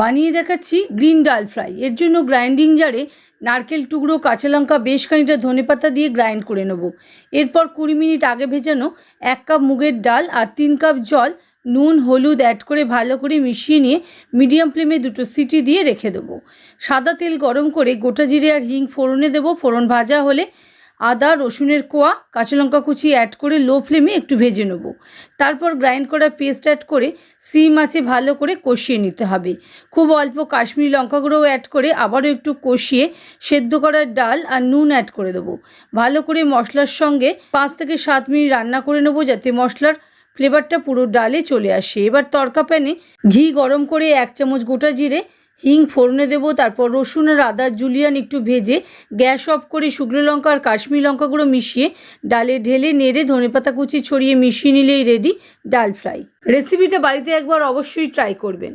বানিয়ে দেখাচ্ছি গ্রিন ডাল ফ্রাই। এর জন্য গ্রাইন্ডিং জারে নারকেল টুকরো, কাঁচা লঙ্কা, বেশ খানিকটা ধনেপাতা দিয়ে গ্রাইন্ড করে নেব। এরপর 20 মিনিট আগে ভেজানো 1 কাপ মুগের ডাল আর 3 কাপ জল, নুন, হলুদ অ্যাড করে ভালো করে মিশিয়ে নিয়ে মিডিয়াম ফ্লেমে 2টো সিটি দিয়ে রেখে দেবো। সাদা তেল গরম করে গোটা জিরে আর হিং ফোড়নে দেবো। ফোড়ন ভাজা হলে আদা, রসুনের কোয়া, কাঁচা লঙ্কা কুচি অ্যাড করে লো ফ্লেমে একটু ভেজে নেব। তারপর গ্রাইন্ড করা পেস্ট অ্যাড করে সিম আঁচে ভালো করে কষিয়ে নিতে হবে। খুব অল্প কাশ্মীরি লঙ্কা গুঁড়োও অ্যাড করে আবারও একটু কষিয়ে সেদ্ধ করা ডাল আর নুন অ্যাড করে দেবো। ভালো করে মশলার সঙ্গে 5 থেকে 7 মিনিট রান্না করে নেব, যাতে মশলার ফ্লেভারটা পুরো ডালে চলে আসে। এবার তড়কা প্যানে ঘি গরম করে 1 চামচ গোটা জিরে, হিং ফোড়নে দেবো। তারপর রসুন আর আদা জুলিয়ান একটু ভেজে গ্যাস অফ করে শুকনো লঙ্কা আর কাশ্মীরি লঙ্কা গুঁড়ো মিশিয়ে ডালে ঢেলে নেড়ে ধনেপাতা কুচি ছড়িয়ে মিশিয়ে নিলেই রেডি ডাল ফ্রাই। রেসিপিটা বাড়িতে একবার অবশ্যই ট্রাই করবেন।